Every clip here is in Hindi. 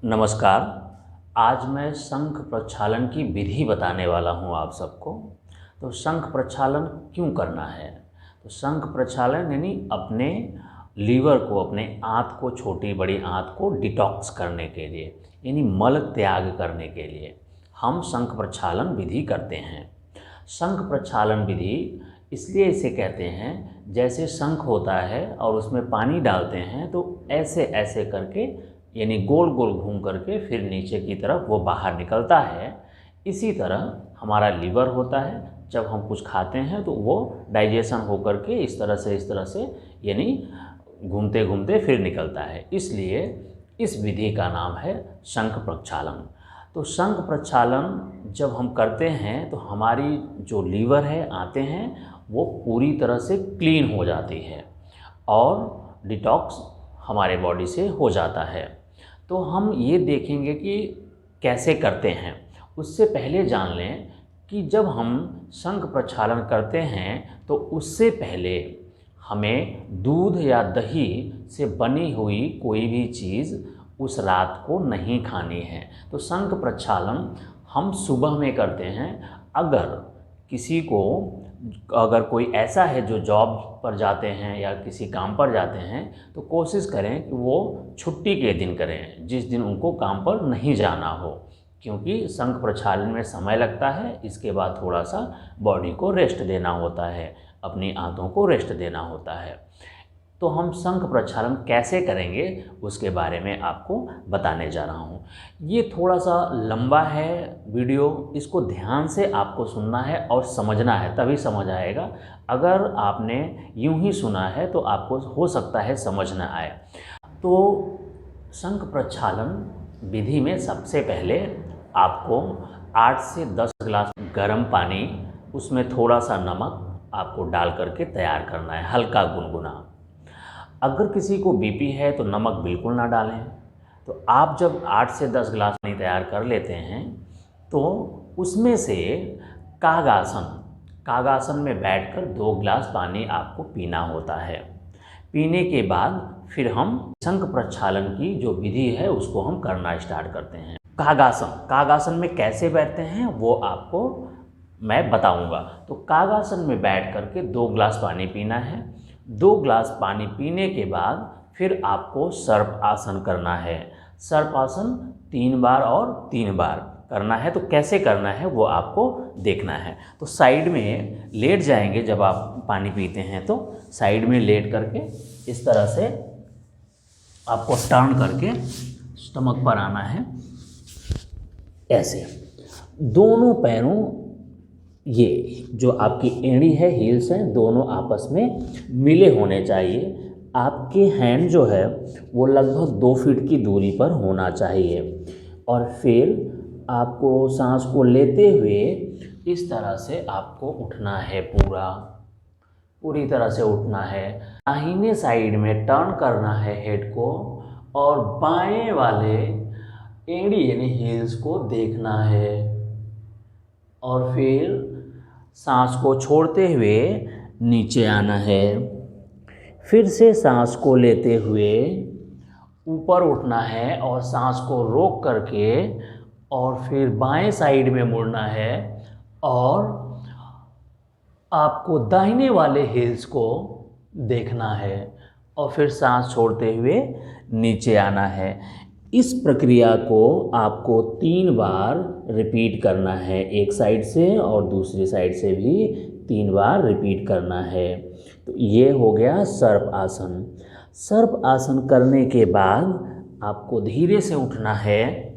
नमस्कार। आज मैं शंख प्रक्षालन की विधि बताने वाला हूँ आप सबको। तो शंख प्रक्षालन क्यों करना है? तो शंख प्रक्षालन यानी अपने लीवर को, अपने आंत को, छोटी बड़ी आंत को डिटॉक्स करने के लिए, यानी मल त्याग करने के लिए हम शंख प्रक्षालन विधि करते हैं। शंख प्रक्षालन विधि इसलिए इसे कहते हैं, जैसे शंख होता है और उसमें पानी डालते हैं तो ऐसे ऐसे करके, यानी गोल गोल घूम करके फिर नीचे की तरफ वो बाहर निकलता है। इसी तरह हमारा लीवर होता है, जब हम कुछ खाते हैं तो वो डाइजेशन हो करके इस तरह से यानी घूमते घूमते फिर निकलता है। इसलिए इस विधि का नाम है शंख प्रक्षालन। तो शंख प्रक्षालन जब हम करते हैं तो हमारी जो लीवर है, आते हैं, वो पूरी तरह से क्लीन हो जाती है और डिटॉक्स हमारे बॉडी से हो जाता है। तो हम ये देखेंगे कि कैसे करते हैं। उससे पहले जान लें कि जब हम शंख प्रक्षालन करते हैं तो उससे पहले हमें दूध या दही से बनी हुई कोई भी चीज़ उस रात को नहीं खानी है। तो शंख प्रक्षालन हम सुबह में करते हैं। अगर कोई ऐसा है जो जॉब पर जाते हैं या किसी काम पर जाते हैं तो कोशिश करें कि वो छुट्टी के दिन करें, जिस दिन उनको काम पर नहीं जाना हो, क्योंकि शंख प्रक्षालन में समय लगता है। इसके बाद थोड़ा सा बॉडी को रेस्ट देना होता है, अपनी आंतों को रेस्ट देना होता है। तो हम शंख प्रक्षालन कैसे करेंगे उसके बारे में आपको बताने जा रहा हूँ। ये थोड़ा सा लंबा है वीडियो, इसको ध्यान से आपको सुनना है और समझना है, तभी समझ आएगा। अगर आपने यूं ही सुना है तो आपको हो सकता है समझ न आए। तो शंख प्रक्षालन विधि में सबसे पहले आपको 8 से 10 गिलास गर्म पानी, उसमें थोड़ा सा नमक आपको डाल करके तैयार करना है, हल्का गुनगुना। अगर किसी को बीपी है तो नमक बिल्कुल ना डालें। तो आप जब 8 से 10 गिलास पानी तैयार कर लेते हैं तो उसमें से कागासन में बैठकर 2 गिलास पानी आपको पीना होता है। पीने के बाद फिर हम शंख प्रक्षालन की जो विधि है उसको हम करना स्टार्ट करते हैं। कागासन में कैसे बैठते हैं वो आपको मैं बताऊंगा। तो कागासन में बैठ करके 2 गिलास पानी पीना है। 2 गिलास पानी पीने के बाद फिर आपको सर्प आसन करना है। सर्प आसन 3 बार और 3 बार करना है। तो कैसे करना है वो आपको देखना है। तो साइड में लेट जाएंगे, जब आप पानी पीते हैं तो साइड में लेट करके इस तरह से आपको टर्न करके स्टमक पर आना है। ऐसे दोनों पैरों, ये जो आपकी एड़ी है, हील्स हैं, दोनों आपस में मिले होने चाहिए। आपके हैंड जो है वो लगभग 2 फीट की दूरी पर होना चाहिए। और फिर आपको सांस को लेते हुए इस तरह से आपको उठना है, पूरी तरह से उठना है। दाहिने साइड में टर्न करना है हेड को और बाएं वाले एड़ी यानी हील्स को देखना है। और फिर सांस को छोड़ते हुए नीचे आना है। फिर से सांस को लेते हुए ऊपर उठना है और सांस को रोक करके और फिर बाएं साइड में मुड़ना है और आपको दाहिने वाले हिल्स को देखना है और फिर सांस छोड़ते हुए नीचे आना है। इस प्रक्रिया को आपको 3 बार रिपीट करना है, एक साइड से और दूसरी साइड से भी 3 बार रिपीट करना है। तो ये हो गया सर्प आसन। सर्प आसन करने के बाद आपको धीरे से उठना है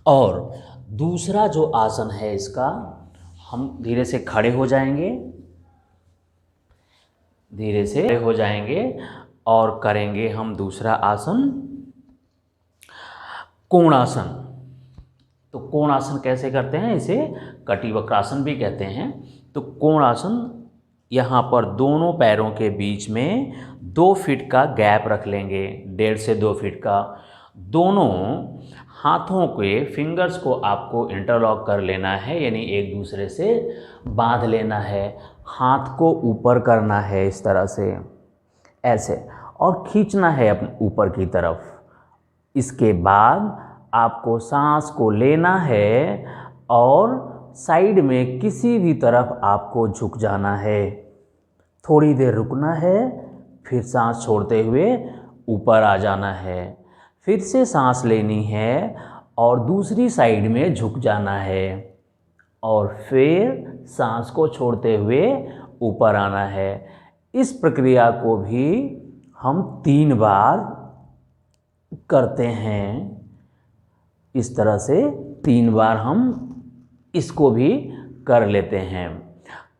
और दूसरा जो आसन है इसका हम धीरे से खड़े हो जाएंगे और करेंगे हम दूसरा आसन, कोणासन। तो कोणासन कैसे करते हैं? इसे कटिवक्रासन भी कहते हैं। तो कोणासन, यहाँ पर दोनों पैरों के बीच में 2 फीट का गैप रख लेंगे, 1.5 से 2 फीट का। दोनों हाथों के फिंगर्स को आपको इंटरलॉक कर लेना है, यानी एक दूसरे से बांध लेना है। हाथ को ऊपर करना है इस तरह से, ऐसे, और खींचना है अपने ऊपर की तरफ। इसके बाद आपको सांस को लेना है और साइड में किसी भी तरफ आपको झुक जाना है। थोड़ी देर रुकना है, फिर सांस छोड़ते हुए ऊपर आ जाना है। फिर से सांस लेनी है और दूसरी साइड में झुक जाना है और फिर सांस को छोड़ते हुए ऊपर आना है। इस प्रक्रिया को भी हम 3 बार करते हैं। इस तरह से 3 बार हम इसको भी कर लेते हैं।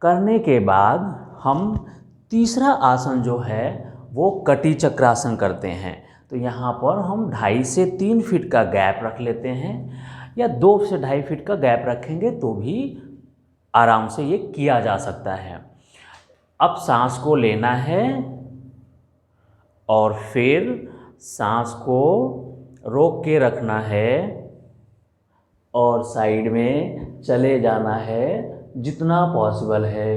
करने के बाद हम तीसरा आसन जो है वो कटी चक्रासन करते हैं। तो यहाँ पर हम 2.5 से 3 फीट का गैप रख लेते हैं, या 2 से 2.5 फीट का गैप रखेंगे तो भी आराम से ये किया जा सकता है। अब सांस को लेना है और फिर सांस को रोक के रखना है और साइड में चले जाना है जितना पॉसिबल है।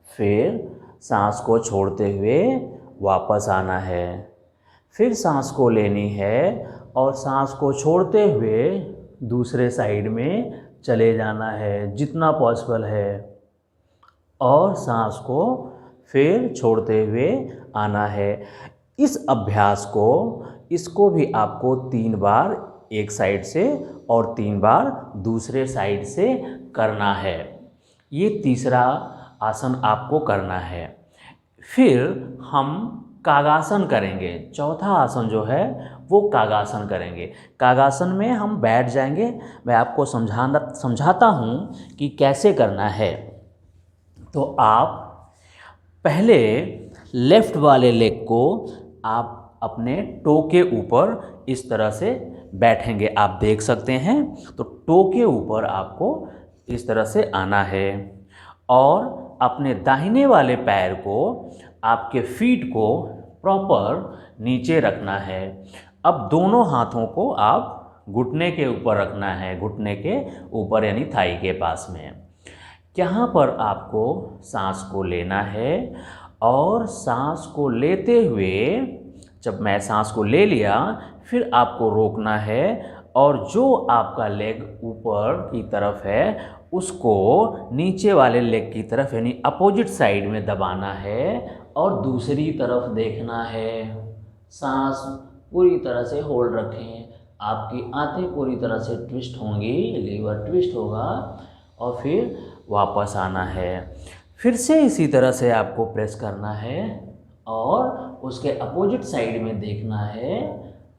फिर सांस को छोड़ते हुए वापस आना है। फिर सांस को लेनी है और सांस को छोड़ते हुए दूसरे साइड में चले जाना है जितना पॉसिबल है, और सांस को फिर छोड़ते हुए आना है। इस अभ्यास को, इसको भी आपको 3 बार एक साइड से और 3 बार दूसरे साइड से करना है। ये तीसरा आसन आपको करना है। फिर हम कागासन करेंगे। चौथा आसन जो है वो कागासन करेंगे। कागासन में हम बैठ जाएंगे। मैं आपको समझाता हूँ कि कैसे करना है। तो आप पहले लेफ़्ट वाले लेग को आप अपने टो के ऊपर इस तरह से बैठेंगे, आप देख सकते हैं। तो टो के ऊपर आपको इस तरह से आना है और अपने दाहिने वाले पैर को, आपके फीट को प्रॉपर नीचे रखना है। अब दोनों हाथों को आप घुटने के ऊपर रखना है, घुटने के ऊपर यानी थाई के पास में। यहाँ पर आपको सांस को लेना है और सांस को लेते हुए, जब मैं सांस को ले लिया, फिर आपको रोकना है और जो आपका लेग ऊपर की तरफ है उसको नीचे वाले लेग की तरफ यानी अपोजिट साइड में दबाना है और दूसरी तरफ देखना है। सांस पूरी तरह से होल्ड रखें। आपकी आंखें पूरी तरह से ट्विस्ट होंगी, लीवर ट्विस्ट होगा और फिर वापस आना है। फिर से इसी तरह से आपको प्रेस करना है और उसके अपोजिट साइड में देखना है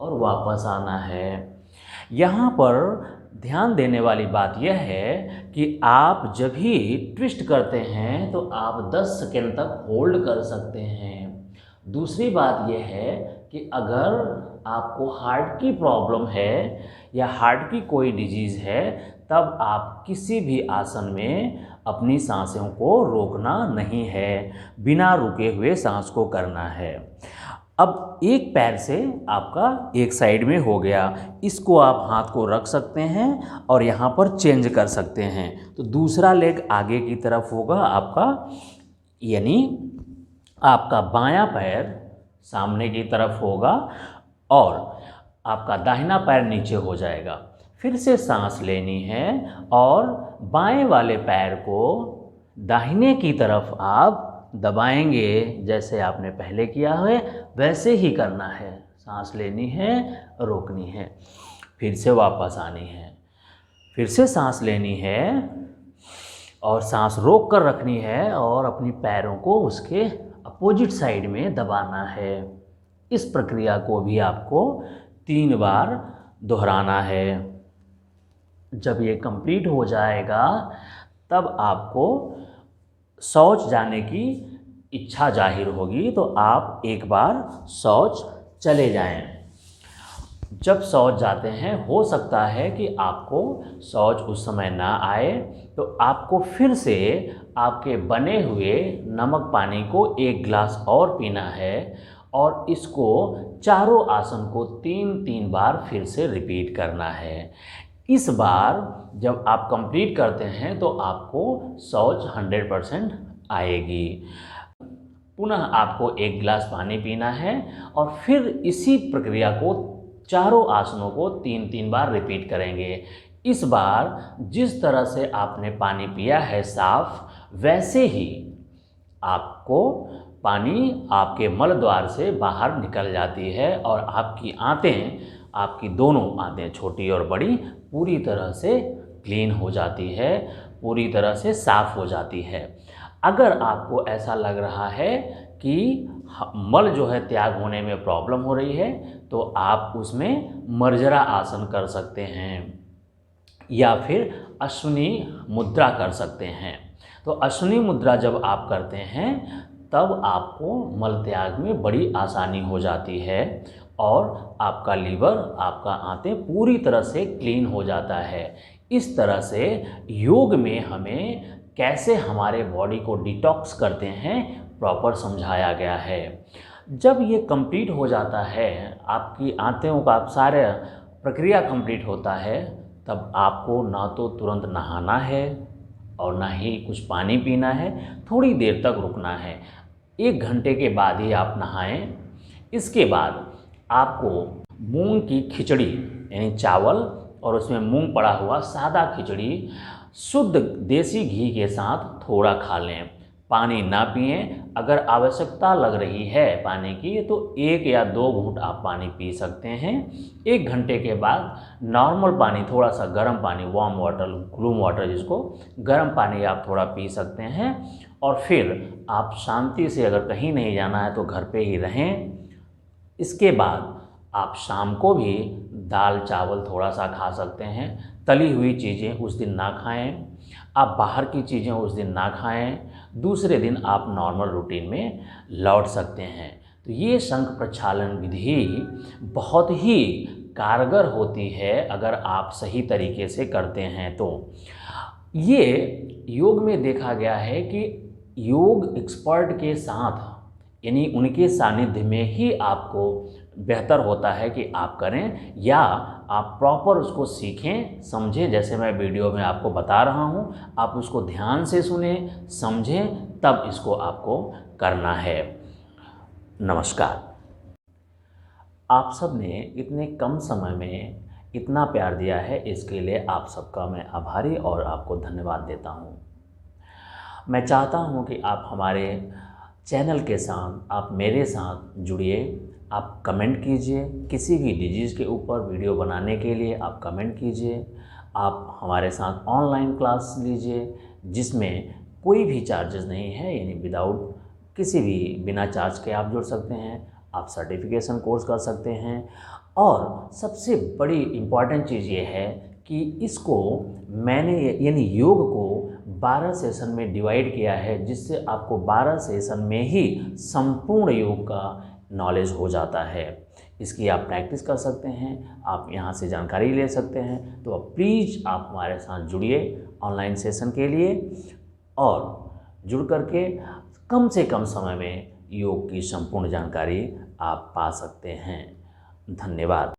और वापस आना है। यहाँ पर ध्यान देने वाली बात यह है कि आप जब भी ट्विस्ट करते हैं तो आप 10 सेकेंड तक होल्ड कर सकते हैं। दूसरी बात यह है कि अगर आपको हार्ट की प्रॉब्लम है या हार्ट की कोई डिजीज़ है, तब आप किसी भी आसन में अपनी सांसों को रोकना नहीं है, बिना रुके हुए सांस को करना है। अब एक पैर से आपका एक साइड में हो गया, इसको आप हाथ को रख सकते हैं और यहाँ पर चेंज कर सकते हैं। तो दूसरा लेग आगे की तरफ होगा आपका, यानी आपका बायां पैर सामने की तरफ होगा और आपका दाहिना पैर नीचे हो जाएगा। फिर से सांस लेनी है और बाएं वाले पैर को दाहिने की तरफ आप दबाएंगे, जैसे आपने पहले किया है वैसे ही करना है। सांस लेनी है, रोकनी है, फिर से वापस आनी है, फिर से सांस लेनी है और सांस रोक कर रखनी है और अपनी पैरों को उसके अपोजिट साइड में दबाना है। इस प्रक्रिया को भी आपको 3 बार दोहराना है। जब ये कंप्लीट हो जाएगा तब आपको शौच जाने की इच्छा जाहिर होगी, तो आप एक बार शौच चले जाएं। जब शौच जाते हैं, हो सकता है कि आपको शौच उस समय ना आए, तो आपको फिर से आपके बने हुए नमक पानी को 1 गिलास और पीना है और इसको चारों आसन को 3-3 बार फिर से रिपीट करना है। इस बार जब आप कंप्लीट करते हैं तो आपको शौच 100% आएगी। पुनः आपको 1 गिलास पानी पीना है और फिर इसी प्रक्रिया को चारों आसनों को 3-3 बार रिपीट करेंगे। इस बार जिस तरह से आपने पानी पिया है साफ, वैसे ही आपको पानी आपके मल द्वार से बाहर निकल जाती है और आपकी आंतें, आपकी दोनों आंतें छोटी और बड़ी पूरी तरह से क्लीन हो जाती है, पूरी तरह से साफ़ हो जाती है। अगर आपको ऐसा लग रहा है कि मल जो है त्याग होने में प्रॉब्लम हो रही है, तो आप उसमें मर्जरा आसन कर सकते हैं या फिर अश्विनी मुद्रा कर सकते हैं। तो अश्विनी मुद्रा जब आप करते हैं तब आपको मल त्याग में बड़ी आसानी हो जाती है और आपका लीवर, आपका आंतें पूरी तरह से क्लीन हो जाता है। इस तरह से योग में हमें कैसे हमारे बॉडी को डिटॉक्स करते हैं प्रॉपर समझाया गया है। जब ये कंप्लीट हो जाता है, आपकी आंतों का सारा प्रक्रिया कंप्लीट होता है, तब आपको ना तो तुरंत नहाना है और ना ही कुछ पानी पीना है, थोड़ी देर तक रुकना है। 1 घंटे के बाद ही आप नहाएं। इसके बाद आपको मूंग की खिचड़ी यानी चावल और उसमें मूंग पड़ा हुआ सादा खिचड़ी शुद्ध देसी घी के साथ थोड़ा खा लें। पानी ना पिएं। अगर आवश्यकता लग रही है पानी की तो 1 या 2 घूंट आप पानी पी सकते हैं। 1 घंटे के बाद नॉर्मल पानी, थोड़ा सा गर्म पानी, वार्म वाटर, लूम वाटर जिसको, गर्म पानी आप थोड़ा पी सकते हैं। और फिर आप शांति से, अगर कहीं नहीं जाना है तो घर पे ही रहें। इसके बाद आप शाम को भी दाल चावल थोड़ा सा खा सकते हैं। तली हुई चीज़ें उस दिन ना खाएं। आप बाहर की चीज़ें उस दिन ना खाएं। दूसरे दिन आप नॉर्मल रूटीन में लौट सकते हैं। तो ये शंख प्रक्षालन विधि बहुत ही कारगर होती है अगर आप सही तरीके से करते हैं तो। ये योग में देखा गया है कि योग एक्सपर्ट के साथ, यानी उनके सानिध्य में ही आपको बेहतर होता है कि आप करें, या आप प्रॉपर उसको सीखें, समझें। जैसे मैं वीडियो में आपको बता रहा हूँ, आप उसको ध्यान से सुने, समझें, तब इसको आपको करना है। नमस्कार। आप सब ने इतने कम समय में इतना प्यार दिया है, इसके लिए आप सबका मैं आभारी और आपको धन्यवाद देता हूँ। मैं चाहता हूँ कि आप हमारे चैनल के साथ, आप मेरे साथ जुड़िए। आप कमेंट कीजिए, किसी भी डिजीज़ के ऊपर वीडियो बनाने के लिए आप कमेंट कीजिए। आप हमारे साथ ऑनलाइन क्लास लीजिए जिसमें कोई भी चार्जेस नहीं है, यानी विदाउट किसी भी बिना चार्ज के आप जुड़ सकते हैं। आप सर्टिफिकेशन कोर्स कर सकते हैं। और सबसे बड़ी इम्पॉर्टेंट चीज़ ये है कि इसको मैंने, यानी योग को 12 सेशन में डिवाइड किया है, जिससे आपको 12 सेशन में ही संपूर्ण योग का नॉलेज हो जाता है। इसकी आप प्रैक्टिस कर सकते हैं, आप यहाँ से जानकारी ले सकते हैं। तो प्लीज़ आप हमारे साथ जुड़िए ऑनलाइन सेशन के लिए, और जुड़ करके कम से कम समय में योग की संपूर्ण जानकारी आप पा सकते हैं। धन्यवाद।